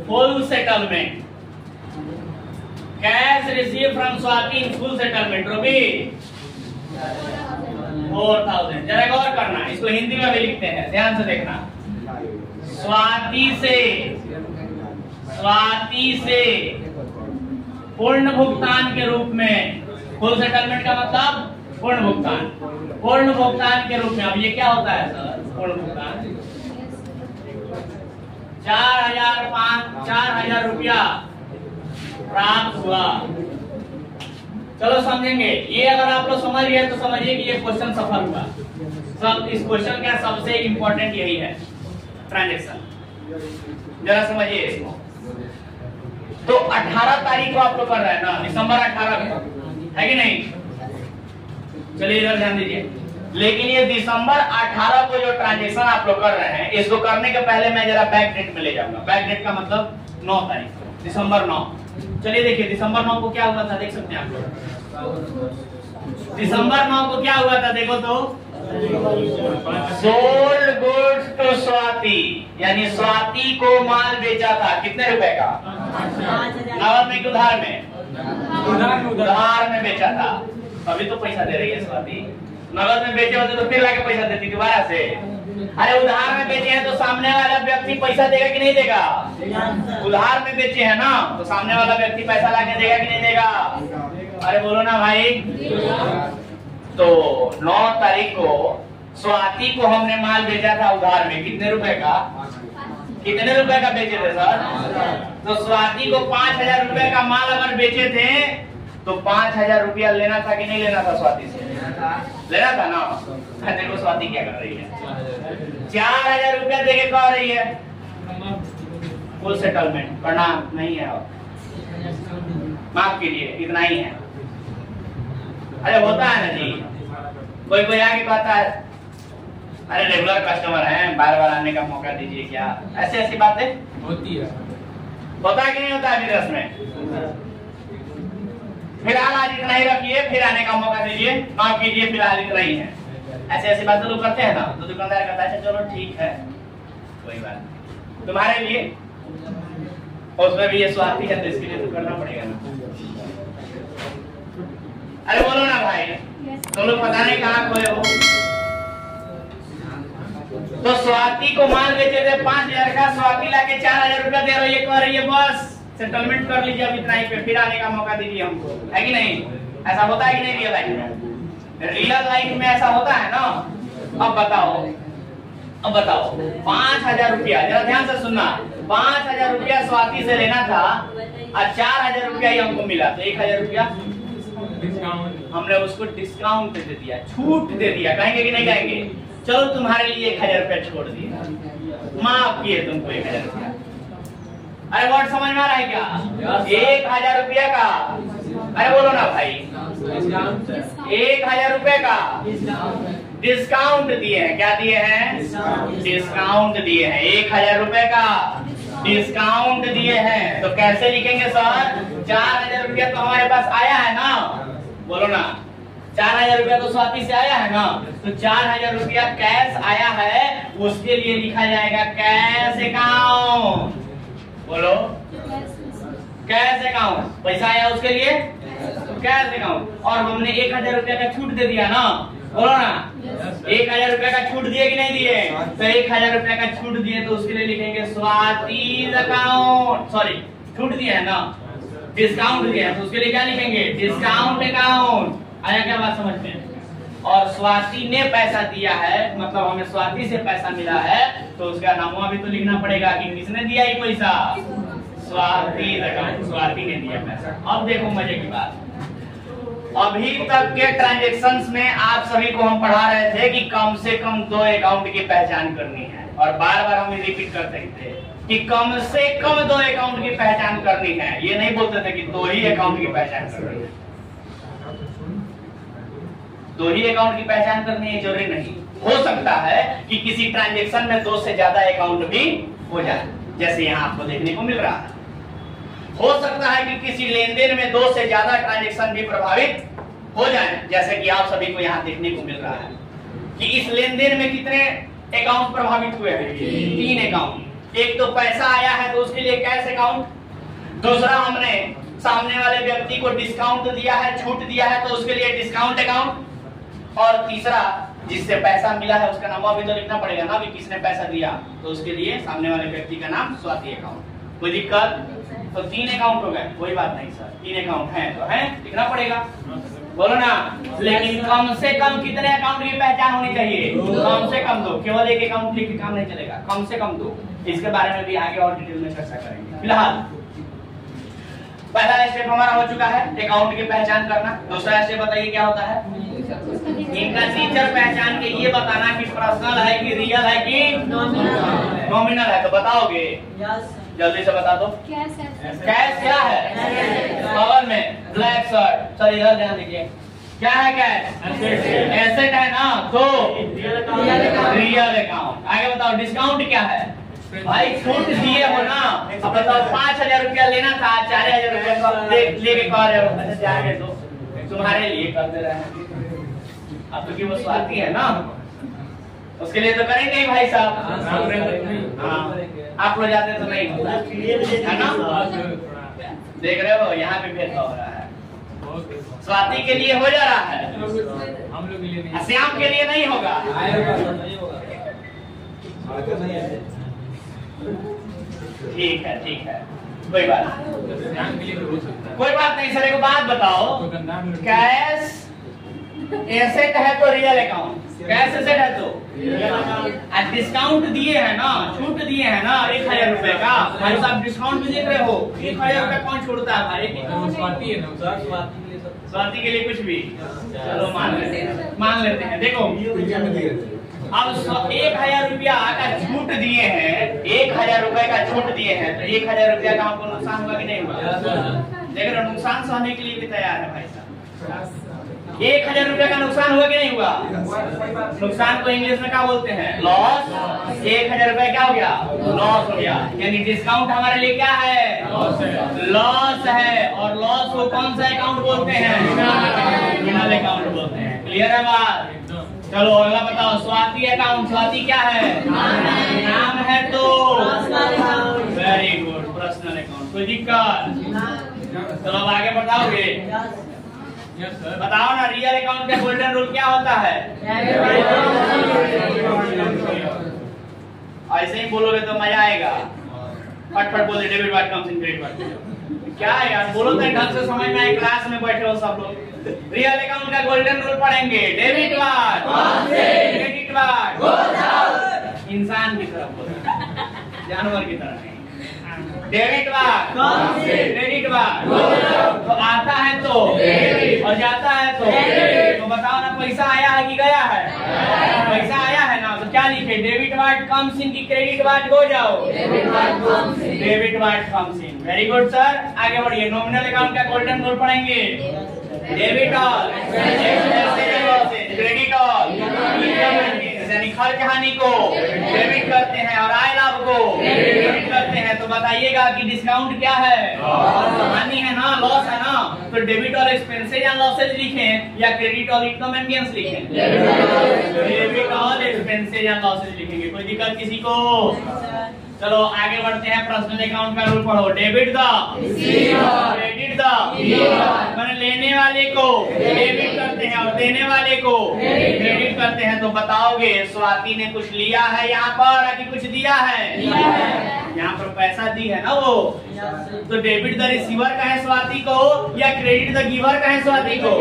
full settlement. Cash receive from Swati in full settlement rupees 4000। जरा गौर करना, इसको हिंदी में भी लिखते हैं, ध्यान से देखना। स्वाति से पूर्ण भुगतान के रूप में, फुल सेटलमेंट का मतलब पूर्ण भुगतान, पूर्ण भुगतान के रूप में। अब ये क्या होता है सर? पूर्ण भुगतान 4000 रुपया प्राप्त हुआ। चलो समझेंगे। ये अगर आप लोग समझ गए तो समझिए कि ये क्वेश्चन सफल हुआ। सब इस क्वेश्चन का सबसे इंपॉर्टेंट यही है, ट्रांजैक्शन। जरा समझिए इसको। तो 18 तारीख को आप लोग कर रहे हैं ना, दिसंबर 18 को, है कि नहीं? चलिए इधर ध्यान दीजिए। लेकिन ये दिसंबर 18 को जो ट्रांजैक्शन आप लोग कर रहे हैं, इसको करने के पहले मैं जरा बैक डेट में ले जाऊंगा। बैक डेट का मतलब 9 तारीख, दिसंबर 9। चलिए देखिए, दिसंबर 9 को क्या हुआ था, देख सकते हैं आप लोग। दिसंबर 9 को क्या हुआ था, देखो तो। सोल्ड गुड्स टू स्वाति, यानी स्वाति को माल बेचा था। कितने रुपए का? नगद में, उधार में? उधार में बेचा था। अभी तो पैसा दे रही है स्वाति। नगद में बेचे होते तो फिर लाके पैसा देती दोबारा से। अरे उधार में बेचे हैं तो सामने वाला व्यक्ति पैसा देगा कि नहीं देगा? उधार में बेचे हैं ना, तो सामने वाला व्यक्ति पैसा लाके देगा कि नहीं देगा? अरे बोलो ना भाई। तो 9 तारीख को स्वाति को हमने माल बेचा था उधार में। कितने रुपए का? कितने रुपए का बेचे थे सर? तो स्वाति को 5000 रुपए का माल अगर बेचे थे तो 5000 रुपया लेना था कि नहीं लेना था? स्वाति से लेना था ना। देखो स्वाति क्या कर रही है, 4000 रुपया देके कह रही है फुल सेटलमेंट करना नहीं है, माफ कीजिए, इतना ही है। अरे होता है ना जी, कोई कोई आके कहता है अरे रेगुलर कस्टमर हैं, बार बार आने का मौका दीजिए क्या, ऐसी ऐसी बातें होती है। होता है कि नहीं होता है बिजनेस में? फिलहाल आज इतना ही रखिए, फिर आने का मौका दीजिए, माफ कीजिए फिलहाल इतना ही है। ऐसे ऐसी बातें लोग करते हैं ना, तो दुकानदार कहता है चलो ठीक है कोई बात नहीं, तुम्हारे लिए उसमें भी ये स्वार्थी है तो इसके लिए तो करना पड़ेगा ना। अरे बोलो ना भाई, तुम लोग पता नहीं कहाँ खोए हो। तो स्वाति को मान लेते थे 5,000 का, स्वाति लाके 4,000 रुपया दे रही है, कह रही है बस सेटलमेंट कर लीजिए अब इतना ही पे, फिर आने का मौका दीजिए हमको, है कि नहीं? ऐसा होता है कि नहीं रियल लाइफ में? रियल लाइफ में ऐसा होता है ना। अब बताओ 5,000 रुपया, जरा ध्यान से सुनना, 5,000 रुपया स्वाति से लेना था और 4,000 रुपया ही हमको मिला, तो 1,000 रुपया हमने उसको डिस्काउंट दे दिया, छूट दे दिया। कहेंगे कि नहीं कहेंगे? चलो तुम्हारे लिए 1,000 रुपया छोड़ दिया, माफ किए तुमको 1,000 रुपया। अरे वर्ड समझ में आ रहा है क्या? 1,000 रुपया का, अरे बोलो ना भाई, 1,000 रुपए का डिस्काउंट दिए हैं। क्या दिए हैं? डिस्काउंट दिए हैं। 1,000 रुपए का डिस्काउंट दिए हैं। तो कैसे लिखेंगे सर? 4,000 रुपया तो हमारे पास आया है ना, बोलो ना, 4,000 रुपया तो स्वाति से आया है ना, तो 4,000 रुपया कैश आया है, उसके लिए लिखा जाएगा कैश अकाउंट। बोलो, कैश अकाउंट, पैसा आया उसके लिए कैश अकाउंट। और हमने 1,000 रुपया का छूट दे दिया ना, बोलो ना, 1,000 रुपया का छूट दिए कि नहीं दिए? तो 1,000 रुपया का छूट दिए तो उसके लिए लिखेंगे स्वाति अकाउंट, सॉरी छूट दिया है ना, डिस्काउंट दिया है तो उसके लिए क्या लिखेंगे? Discount account. आया क्या बात समझ में? और स्वाति ने पैसा दिया है, मतलब हमें स्वाति से पैसा मिला है, तो उसका नाम भी तो लिखना पड़ेगा कि किसने दिया ये पैसा? स्वाति अकाउंट, स्वाति ने दिया पैसा। अब देखो मजे की बात, अभी तक के ट्रांजैक्शंस में आप सभी को हम पढ़ा रहे थे कि कम से कम 2 अकाउंट की पहचान करनी है, और बार बार हम रिपीट करते थे कि कम से कम 2 अकाउंट की पहचान करनी है। ये नहीं बोलते थे कि 2 ही अकाउंट की पहचान करनी है, 2 ही अकाउंट की पहचान करनी है जरूरी नहीं। हो सकता है कि किसी ट्रांजैक्शन में 2 से ज्यादा अकाउंट भी हो जाए, जैसे यहाँ आपको देखने को मिल रहा है। हो सकता है कि किसी लेन देन में 2 से ज्यादा ट्रांजैक्शन भी प्रभावित हो जाए, जैसे कि आप सभी को यहाँ देखने को मिल रहा है कि इस लेन देन में कितने अकाउंट प्रभावित हुए हैं? 3 अकाउंट। एक तो पैसा आया है तो उसके लिए कैश अकाउंट, दूसरा हमने सामने वाले व्यक्ति को डिस्काउंट दिया है, छूट दिया है, तो उसके लिए डिस्काउंट अकाउंट, और तीसरा जिससे पैसा मिला है उसका नाम भी तो लिखना पड़ेगा ना, कि किसने पैसा दिया, तो उसके लिए सामने वाले व्यक्ति का नाम स्वाति अकाउंट। कोई दिक्कत? तो 3 अकाउंट हो गए, कोई बात नहीं सर, 3 अकाउंट है तो है, लिखना पड़ेगा, बोलो ना। लेकिन कम से कम कितने अकाउंट की पहचान होनी चाहिए? कम से कम 2। केवल एक अकाउंट लिख के काम नहीं चलेगा, कम से कम 2। इसके बारे में भी आगे और डिटेल में चर्चा करेंगे। फिलहाल पहला स्टेप हमारा हो चुका है अकाउंट की पहचान करना। दूसरा स्टेप बताइए क्या होता है? इनका नेचर पहचान के ये बताना कि पर्सनल है कि रियल है कि नॉमिनल है। तो बताओगे? जल्दी से बता दो। कैश क्या है? बगल में ब्लैक शर्ट, सर इधर ध्यान दीजिए, क्या है कैश? एसेट है ना, तो रियल अकाउंट। आगे बताओ डिस्काउंट क्या है? भाई छूट दिए हो ना, अब बताओ 5,000 रुपया लेना था, 4,000 रुपया लेके कह रहे हो जाएंगे तो तुम्हारे लिए कर दे रहे हैं। अब तो कि वो स्वार्थी है ना, उसके लिए तो करेंगे ही भाई साहब। हाँ, आप लोग जाते तो नहीं होता है ना, देख रहे हो यहाँ पे भेदभाव हो रहा है। स्वाति के लिए हो जा रहा है, हम लोग के लिए, श्याम के लिए नहीं होगा। ठीक है ठीक है, कोई बात कोई बात नहीं सर। एक बात बताओ, कैश एसेट है तो रियल अकाउंट, कैश एसेट है तो डिस्काउंट दिए है ना, छूट दिए है ना 1,000 रुपए का। भाई साहब डिस्काउंट भी देख रहे हो, 1,000 रुपया कौन छोड़ता है भाई? स्वाति है ना, स्वाति के लिए कुछ भी चलो मान लेते हैं। देखो अब 1,000 रुपया का छूट दिए हैं, 1,000 रुपए का छूट दिए हैं, तो 1,000 रुपया का हमको नुकसान होगा कि नहीं होगा? लेकिन नुकसान सहने के लिए भी तैयार है भाई साहब। 1000 रुपए का नुकसान हुआ कि नहीं हुआ? नुकसान को इंग्लिश में क्या बोलते हैं? लॉस। 1000 रुपए क्या हो गया? लॉस हो गया। यानी डिस्काउंट हमारे लिए क्या है? लॉस है। और लॉस को कौन सा अकाउंट बोलते हैं? नॉमिनल अकाउंट बोलते हैं। क्लियर है बात? चलो अगला बताओ, स्वाति अकाउंट। स्वाति क्या है? नाम है तो वेरी गुड, पर्सनल अकाउंट। कोई दिक्कत? चलो अब आगे बताओगे? बताओ ना, रियल अकाउंट का गोल्डन रूल क्या होता है? ऐसे ही बोलोगे तो मजा आएगा। फटफट बोले, debit card comes in credit card. क्या है यार, बोलो तो ढंग से समझ में आए। क्लास में बैठे हो सब लोग। रियल अकाउंट का गोल्डन रूल पढ़ेंगे। डेबिट कार्ड, क्रेडिट कार्ड, इंसान की तरह बोलो, जानवर की तरह नहीं। डेबिट कार्ड, क्रेडिट कार्ड, तो आता है तो और जाता है तो बताओ ना, पैसा आया है कि गया है? पैसा आया है ना, तो क्या लिखे? डेबिट कार्ड कम्स इन की क्रेडिट कार्ड गो जाओ? Debit card comes in. Very good sir, आगे बढ़िए। नॉमिनल अकाउंट का गोल्डन रूल पढ़ेंगे। डेबिट ऑल, क्रेडिट ऑल, यानी खर्च हानि को डेबिट करते हैं और आय लाभ को क्रेडिट करते हैं। तो बताइएगा कि डिस्काउंट क्या है? हानि है ना, लॉस है ना। तो डेबिट और एक्सपेंसेस या लॉसेज लिखें या क्रेडिट और इनकम एंड गेन्स लिखें? डेबिट और एक्सपेंसेस या लॉसेज लिखेंगे। कोई दिक्कत किसी को? चलो आगे बढ़ते हैं। पर्सनल अकाउंट का रूल पढ़ो। डेबिट द, क्रेडिट द, मैंने लेने वाले को डेबिट करते हैं और देने वाले को क्रेडिट करते हैं। तो बताओगे स्वाति ने कुछ लिया है यहाँ पर कि कुछ दिया है? यहाँ पर पैसा दी है ना वो। तो डेबिट द रिसीवर का है स्वाति को या क्रेडिट द गिवर का है स्वाति को?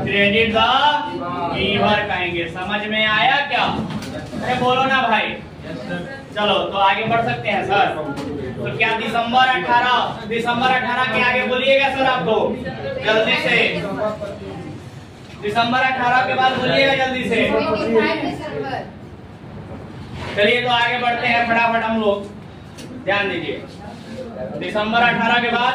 क्रेडिट द गिवर कहेंगे। समझ में आया क्या? अरे बोलो ना भाई। चलो तो आगे बढ़ सकते हैं सर। तो क्या दिसंबर 18 के आगे बोलिएगा सर आपको जल्दी से। दिसंबर 18 के बाद बोलिएगा जल्दी से। चलिए तो आगे बढ़ते हैं फटाफट हम लोग, ध्यान दीजिए। दिसंबर 18 के बाद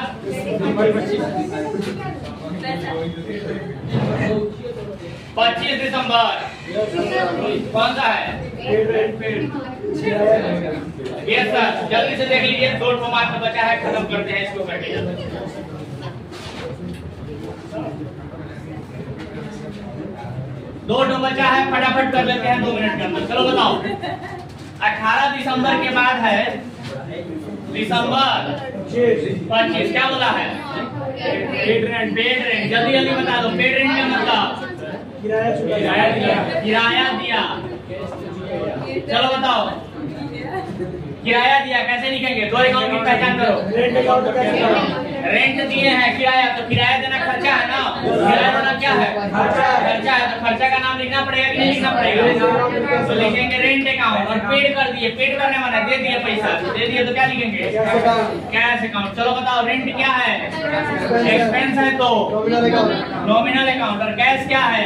25 दिसंबर कौन सा है? यस सर, जल्दी से देख लीजिए। 2 मार्क बचा है, खत्म करते हैं इसको करके। 2 बचा है, फटाफट कर लेते हैं 2 मिनट के अंदर। चलो बताओ, 18 दिसंबर के बाद है दिसंबर 25। क्या बोला है? Paid rent. पेड रेंट जल्दी जल्दी बता दो। पेड रेंट क्या मतलब? किराया दिया। चलो बताओ, किराया दिया कैसे लिखेंगे? 2 अकाउंट की पहचान करो। रेंट दिए हैं, किराया, तो किराया देना खर्चा है ना। किराया देना क्या है? खर्चा है। तो खर्चा का नाम लिखना पड़ेगा कि नहीं लिखना पड़ेगा? तो लिखेंगे रेंट अकाउंट। और पेड कर दिए, पेड करने वाला दे दिए, पैसा दे दिए, तो क्या लिखेंगे? Cash account. चलो बताओ, रेंट क्या है? एक्सपेंस है तो नॉमिनल अकाउंट। और कैश क्या है?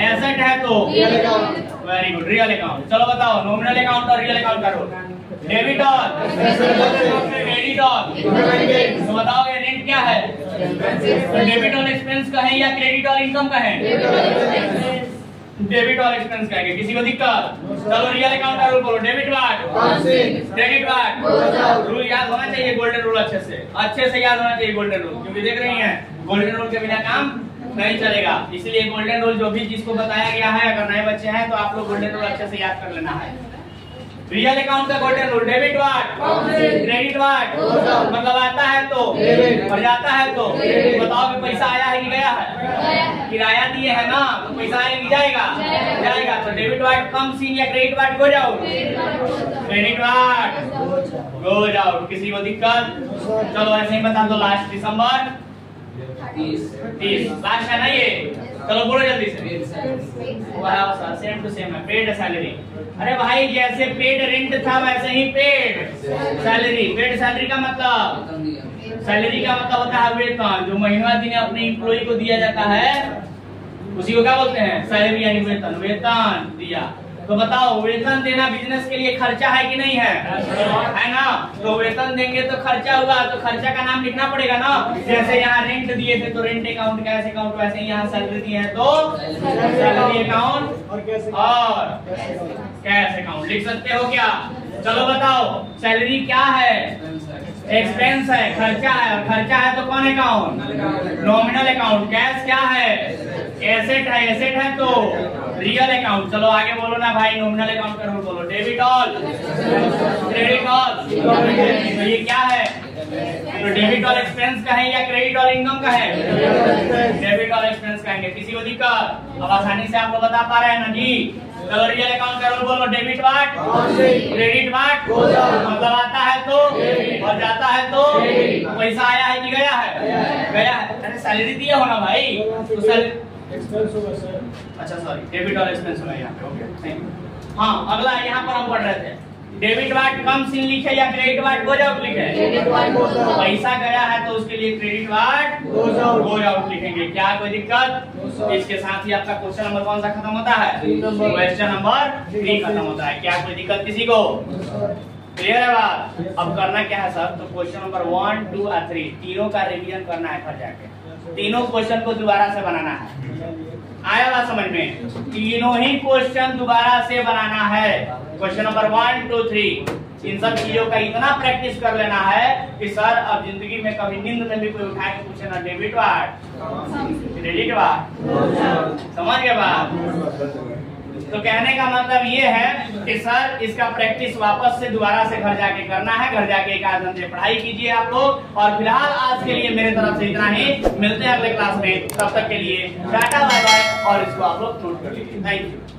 एसेट है तो वेरी गुड, रियल अकाउंट। चलो बताओ, नॉमिनल अकाउंट और रियल अकाउंट करो। डेबिट और क्रेडिट और, तो बताओगे रेंट क्या है? तो डेबिट और एक्सपेंस का है या क्रेडिट और इनकम का है? डेबिट और एक्सपेंस का है। किसी को दिक्कत? चलो रियल अकाउंट का रूल बोलो। Debit card, credit card, rule याद होना चाहिए। गोल्डन रूल अच्छे से याद होना चाहिए गोल्डन रूल, क्योंकि देख रही हैं गोल्डन रूल के बिना काम नहीं चलेगा। इसलिए गोल्डन रूल जो भी जिसको बताया गया है, अगर नए बच्चे हैं तो आप लोग गोल्डन रूल अच्छे से याद कर लेना है। रियल अकाउंट का golden rule, debit card, credit card, मतलब आता है तो और जाता है तो। बताओ कि पैसा आया है कि गया है? किराया दिए है ना, तो पैसा आया कि जाएगा? जाएगा। तो डेबिट कार्ड कम्स इन या क्रेडिट कार्ड गो जाओ? क्रेडिट कार्ड गो जाओ। किसी को दिक्कत? चलो ऐसे ही बता दो। लास्ट दिसंबर 30 लास्ट है ना ये। चलो बोलो जल्दी से। वाह, सेम टू सेम है। Paid salary. अरे भाई, जैसे पेड रेंट था वैसे ही पेड सैलरी। पेड सैलरी का मतलब, सैलरी का मतलब होता है वेतन, जो महीना दिन अपने एम्प्लॉय को दिया जाता है, उसी को क्या बोलते हैं? सैलरी यानी वेतन। वेतन दिया। तो बताओ वेतन देना बिजनेस के लिए खर्चा है कि नहीं है ना? तो वेतन देंगे तो खर्चा हुआ, तो खर्चा का नाम लिखना पड़ेगा ना। जैसे यहाँ रेंट दिए थे तो रेंट अकाउंट, कैश अकाउंट, वैसे ही यहाँ सैलरी दिए हैं तो सैलरी अकाउंट और कैश अकाउंट लिख सकते हो क्या? चलो बताओ सैलरी क्या है? एक्सपेंस है, खर्चा है, और खर्चा है तो कौन अकाउंट? Nominal account. कैश क्या है? एसेट है, एसेट है तो रियल अकाउंट। चलो आगे बोलो ना भाई, नॉमिनल अकाउंट का रूल बोलो। डेबिट ऑल, क्रेडिट ऑल, तो ये क्या है? तो डेबिट और एक्सपेंस का है या क्रेडिट और इनकम का है? डेबिट और एक्सपेंस कहेंगे। किसी को दिक्कत? अब आसानी से आप लोग बता पा रहे हैं ना जी? चलो रियल अकाउंट का रूल बोलो। डेबिट वाट, क्रेडिट वाट, मतलब आता है तो और जाता है तो। पैसा आया है कि गया है? गया है। अरे सैलरी दिया हो ना भाई, तो सैलरी एक्सपेंस होगा सर। अच्छा सॉरी, डेबिट और एक्सपेंस होगा यहाँ पे। Okay thank you. हाँ अगला यहाँ पर हम पढ़ रहे थे डेबिट वाट कम सिन लिखे या क्रेडिट वाट गोज आउट लिखे? पैसा गया है तो उसके लिए क्रेडिट वाट गोज आउट लिखेंगे। क्या कोई दिक्कत? इसके साथ ही आपका क्वेश्चन नंबर कौन सा खत्म होता है? क्वेश्चन नंबर 3 खत्म होता है। क्या कोई दिक्कत किसी को? क्लियर है बात? अब करना क्या है सर? तो क्वेश्चन नंबर 1, 2 और 3 तीनों का रिवीजन करना है घर जाके। तीनों क्वेश्चन को दोबारा से बनाना है। आया बात समझ में? तीनों ही क्वेश्चन दोबारा से बनाना है। क्वेश्चन नंबर 1, 2, 3 इन सब चीजों का इतना प्रैक्टिस कर लेना है कि सर अब जिंदगी में कभी नींद में भी कोई उठा के पूछे ना डेबिट वाट, क्रेडिट वाट। समझ गए बात? तो कहने का मतलब ये है कि सर इसका प्रैक्टिस वापस से दोबारा से घर जाके करना है। घर जाके एक आध घंटे पढ़ाई कीजिए आप लोग। और फिलहाल आज के लिए मेरे तरफ से इतना ही। मिलते हैं अगले क्लास में, तब तक के लिए टाटा बाय बाय। और इसको आप लोग नोट कर लीजिए। Thank you.